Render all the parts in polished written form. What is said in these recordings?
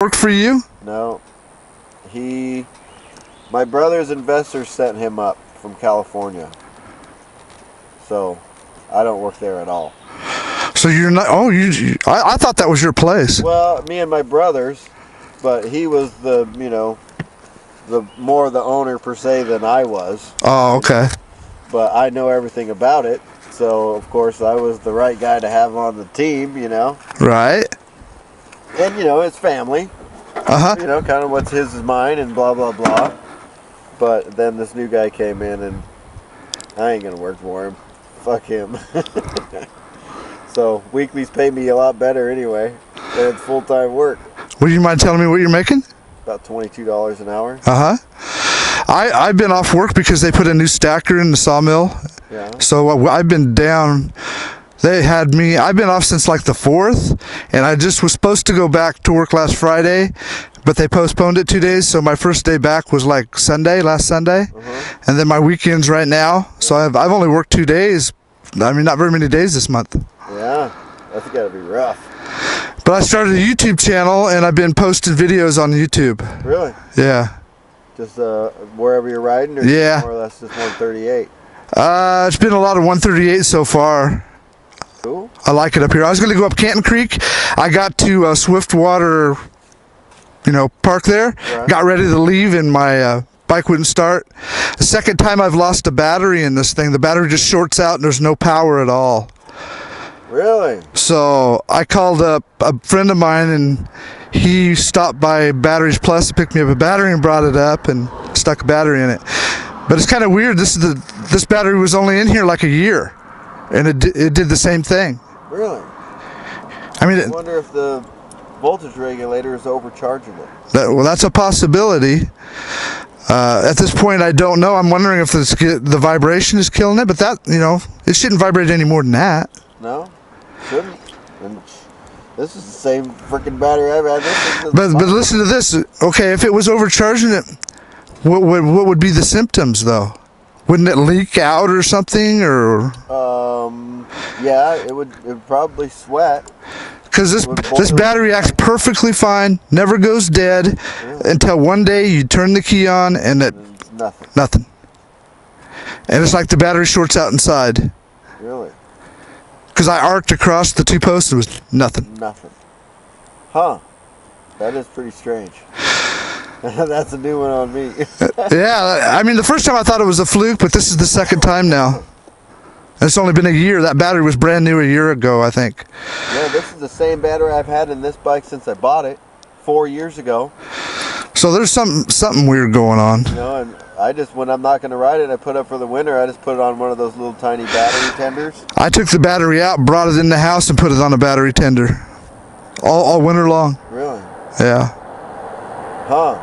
worked for you? No. My brother's investors sent him up from California. So, I don't work there at all. So you're not, I thought that was your place. Well, me and my brothers, but he was the more the owner per se than I was. Oh, okay. But I know everything about it, so of course I was the right guy to have on the team, Right. And it's family. Kind of what's his is mine and blah blah blah. But then this new guy came in and I ain't gonna work for him. Fuck him. So weeklies pay me a lot better anyway. And it's full-time work. Would you mind telling me what you're making? About $22 an hour. I've been off work because they put a new stacker in the sawmill. Yeah. So I've been down. I've been off since like the 4th, and I just was supposed to go back to work last Friday, but they postponed it 2 days, so my first day back was like last Sunday, and then my weekend's right now, so I've only worked 2 days. I mean, not very many days this month. Yeah, that's gotta be rough. But I started a YouTube channel, and I've been posting videos on YouTube. Really? Yeah. Just wherever you're riding, or yeah, more or less just 138? It's been a lot of 138 so far. Cool. I like it up here. I was going to go up Canton Creek. I got to Swiftwater, park there. Right. Got ready to leave, and my bike wouldn't start. The second time I've lost a battery in this thing. The battery just shorts out, and there's no power at all. Really? So I called up a friend of mine, and he stopped by Batteries Plus to pick me up a battery and brought it up and stuck a battery in it. But it's kind of weird. This battery was only in here like a year, and it did the same thing. Really? I mean, I wonder if the voltage regulator is overcharging it. Well, that's a possibility. At this point, I don't know. I'm wondering if the vibration is killing it, but it shouldn't vibrate any more than that. No, shouldn't. And this is the same freaking battery I've had. But listen to this. Okay, if it was overcharging it, what would be the symptoms though? Wouldn't it leak out or something, or? Yeah, it would probably sweat. Because this battery acts perfectly fine, never goes dead, until one day you turn the key on and nothing. And it's like the battery shorts out inside. Really? Because I arced across the 2 posts and it was nothing. Nothing. Huh. That is pretty strange. That's a new one on me. Yeah, I mean, the first time I thought it was a fluke, but this is the second time now. And it's only been a year. That battery was brand new a year ago, I think. Yeah, this is the same battery I've had in this bike since I bought it 4 years ago. So there's something weird going on. And I just, when I'm not going to ride it, I put up for the winter, I just put it on one of those little tiny battery tenders. I took the battery out, brought it in the house, and put it on a battery tender. All winter long. Really? Yeah. Huh.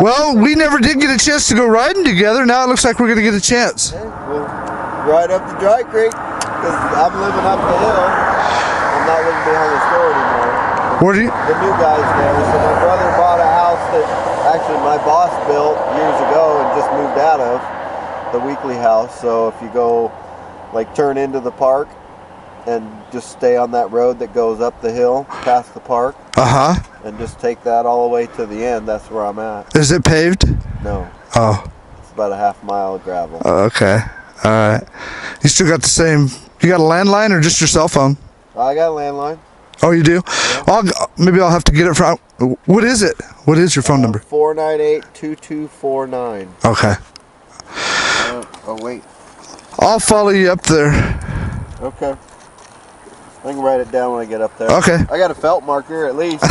Well, we never did get a chance to go riding together. Now it looks like we're going to get a chance. Okay, we'll ride up the Dry Creek, because I'm living up the hill. I'm not living behind the store anymore. Where do you? The new guy's there. So my brother bought a house that actually my boss built years ago and just moved out of, the weekly house. So if you go, turn into the park and just stay on that road that goes up the hill past the park. And just take that all the way to the end. That's where I'm at. Is it paved? No. Oh. It's about a half mile of gravel. Oh, okay. All right. You still got the same. You got a landline or just your cell phone? I got a landline. Oh, you do? Yeah. Maybe I'll have to get it from. What is it? What is your phone number? 498-2249. Okay. Oh wait. I'll follow you up there. Okay. I can write it down when I get up there. Okay. I got a felt marker at least.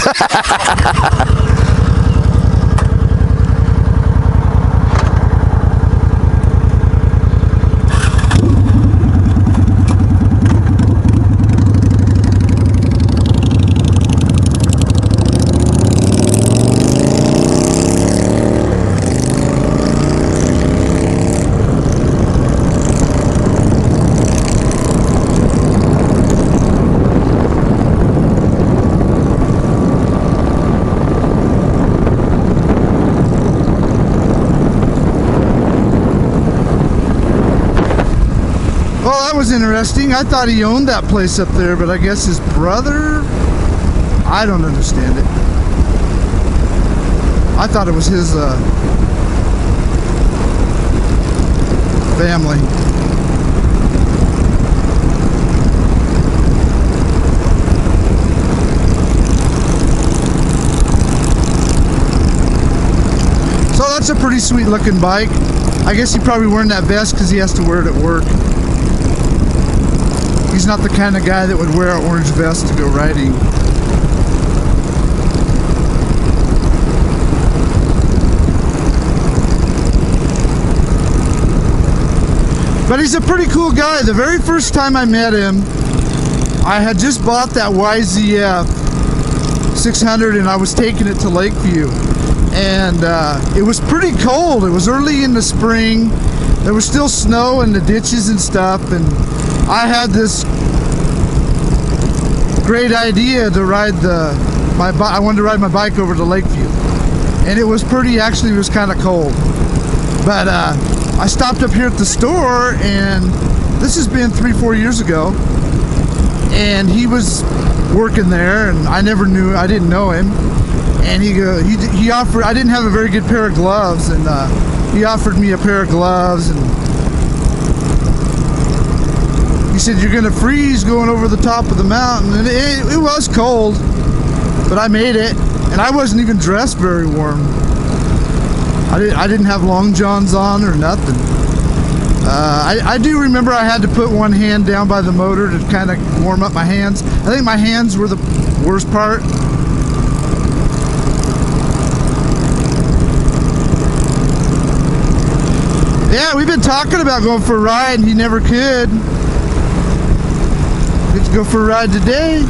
Well, that was interesting. I thought he owned that place up there, but I guess his brother... I don't understand it. I thought it was his family. So that's a pretty sweet looking bike. I guess he probably wearing that vest because he has to wear it at work. He's not the kind of guy that would wear an orange vest to go riding. But he's a pretty cool guy. The very first time I met him, I had just bought that YZF 600 and I was taking it to Lakeview. And it was pretty cold. It was early in the spring. There was still snow in the ditches and stuff. And I had this great idea to ride I wanted to ride my bike over to Lakeview. And it was actually it was kind of cold. But I stopped up here at the store, and this has been 3-4 years ago, and he was working there, and I didn't know him, and he offered, I didn't have a very good pair of gloves, and he offered me a pair of gloves, and he said, "You're gonna freeze going over the top of the mountain," and it was cold, but I made it, and I wasn't even dressed very warm. I didn't have long johns on or nothing. I do remember I had to put one hand down by the motor to kind of warm up my hands. I think my hands were the worst part. Yeah, we've been talking about going for a ride, and he never could. Get to go for a ride today.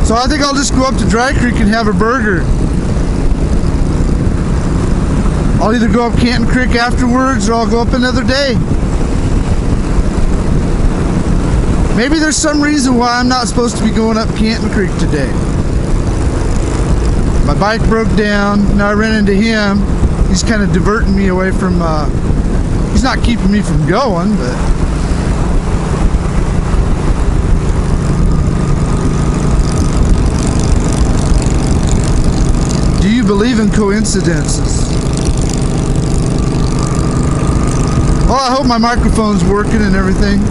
So I think I'll just go up to Dry Creek and have a burger. I'll either go up Canton Creek afterwards, or I'll go up another day. Maybe there's some reason why I'm not supposed to be going up Canton Creek today. My bike broke down, now I ran into him. He's kind of diverting me away from, he's not keeping me from going, but do you believe in coincidences? Well, I hope my microphone's working and everything.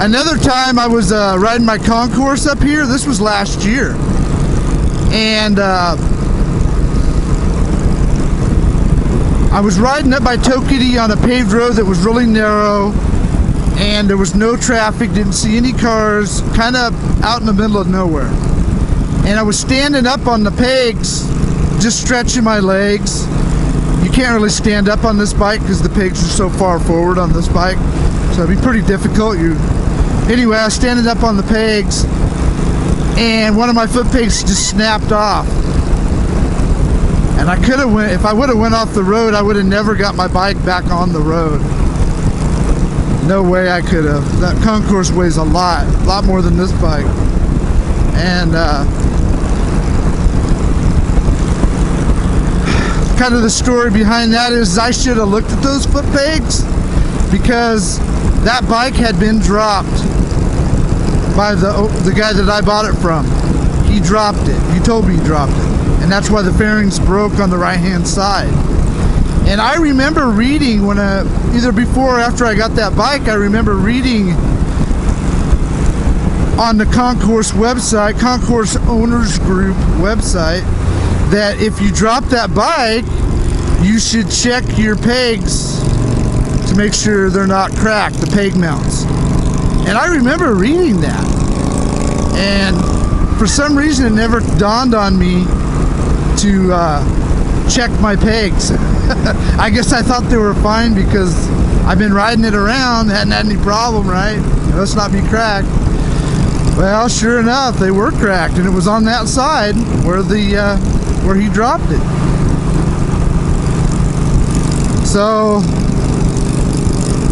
Another time I was riding my concourse up here. This was last year. And I was riding up by Toketee on a paved road that was really narrow. And there was no traffic, didn't see any cars, kind of out in the middle of nowhere. And I was standing up on the pegs, just stretching my legs. You can't really stand up on this bike because the pegs are so far forward on this bike. So it'd be pretty difficult. Anyway, I was standing up on the pegs, and one of my foot pegs just snapped off. And I could have if I would have went off the road, I would have never got my bike back on the road. No way I could have. That concourse weighs a lot more than this bike. And kind of the story behind that is I should have looked at those foot pegs, because that bike had been dropped by the guy that I bought it from. He dropped it. He told me he dropped it. And that's why the fairings broke on the right-hand side. And I remember reading when either before or after I got that bike, I remember reading on the Concourse website, Concourse Owners Group website, that if you drop that bike, you should check your pegs to make sure they're not cracked, the peg mounts. And I remember reading that, and for some reason it never dawned on me to check my pegs. I guess I thought they were fine because I've been riding it around, hadn't had any problem, right? It must not be cracked. Well, sure enough, they were cracked, and it was on that side where where he dropped it. So,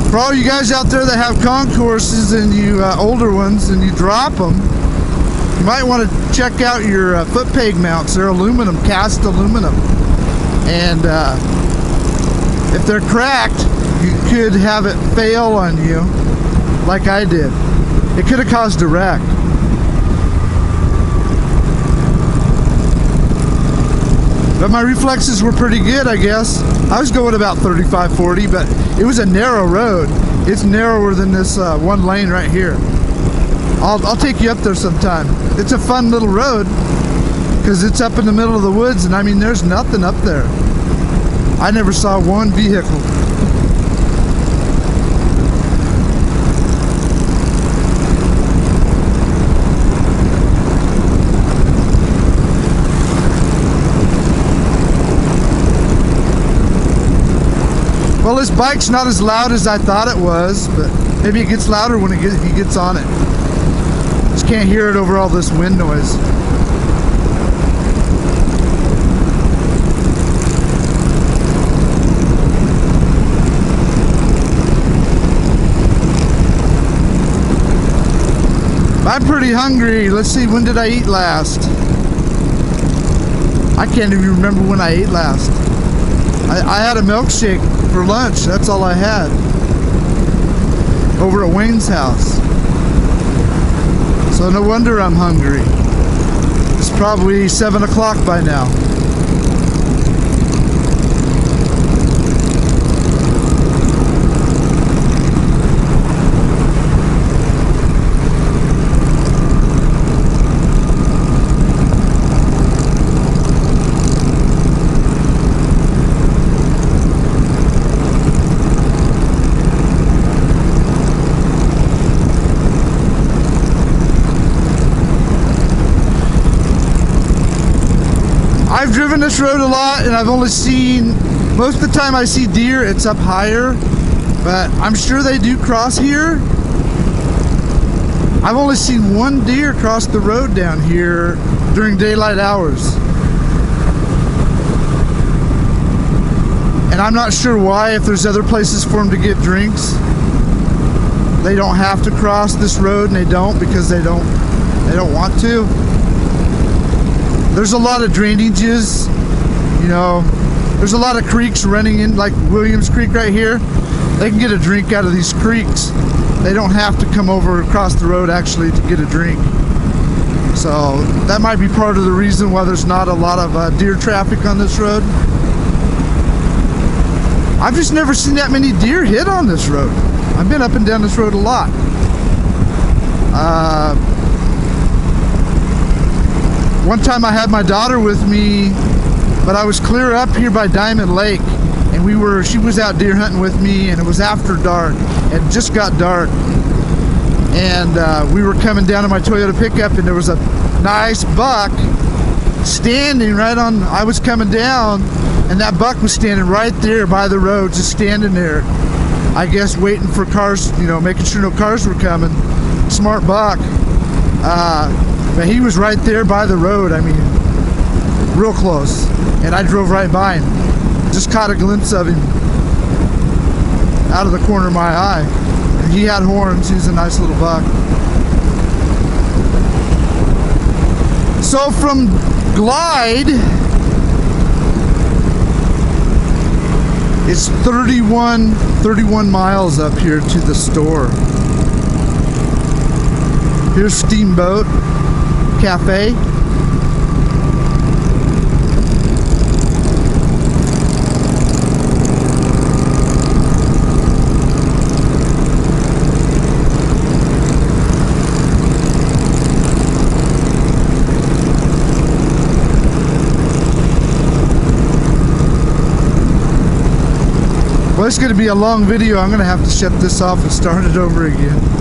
for all you guys out there that have concourses and you older ones and you drop them, you might want to check out your foot peg mounts. They're aluminum, cast aluminum, and if they're cracked, you could have it fail on you, like I did. It could have caused a wreck. But my reflexes were pretty good, I guess. I was going about 35, 40, but it was a narrow road. It's narrower than this one lane right here. I'll take you up there sometime. It's a fun little road because it's up in the middle of the woods, and I mean, there's nothing up there. I never saw one vehicle. Well, this bike's not as loud as I thought it was, but maybe it gets louder when he gets on it. Just can't hear it over all this wind noise. I'm pretty hungry. Let's see, when did I eat last? I can't even remember when I ate last. I had a milkshake for lunch. That's all I had. Over at Wayne's house. So no wonder I'm hungry. It's probably 7 o'clock by now. I've driven this road a lot, and I've only seen, most of the time I see deer, it's up higher, but I'm sure they do cross here. I've only seen one deer cross the road down here during daylight hours. And I'm not sure why, if there's other places for them to get drinks. They don't have to cross this road, and they don't because they don't want to. There's a lot of drainages, you know, there's a lot of creeks running in, like Williams Creek right here. They can get a drink out of these creeks. They don't have to come over across the road actually to get a drink. So that might be part of the reason why there's not a lot of deer traffic on this road. I've just never seen that many deer hit on this road. I've been up and down this road a lot. One time I had my daughter with me, but I was clear up here by Diamond Lake, and she was out deer hunting with me, and it was after dark. It just got dark, and we were coming down to my Toyota pickup, and there was a nice buck standing right on. I was coming down, and that buck was standing right there by the road, just standing there. I guess waiting for cars, you know, making sure no cars were coming. Smart buck. But he was right there by the road, I mean, real close. And I drove right by him. Just caught a glimpse of him out of the corner of my eye. And he had horns, he was a nice little buck. So from Glide, it's 31 miles up here to the store. Here's Steamboat Cafe. Well, it's going to be a long video. I'm going to have to shut this off and start it over again.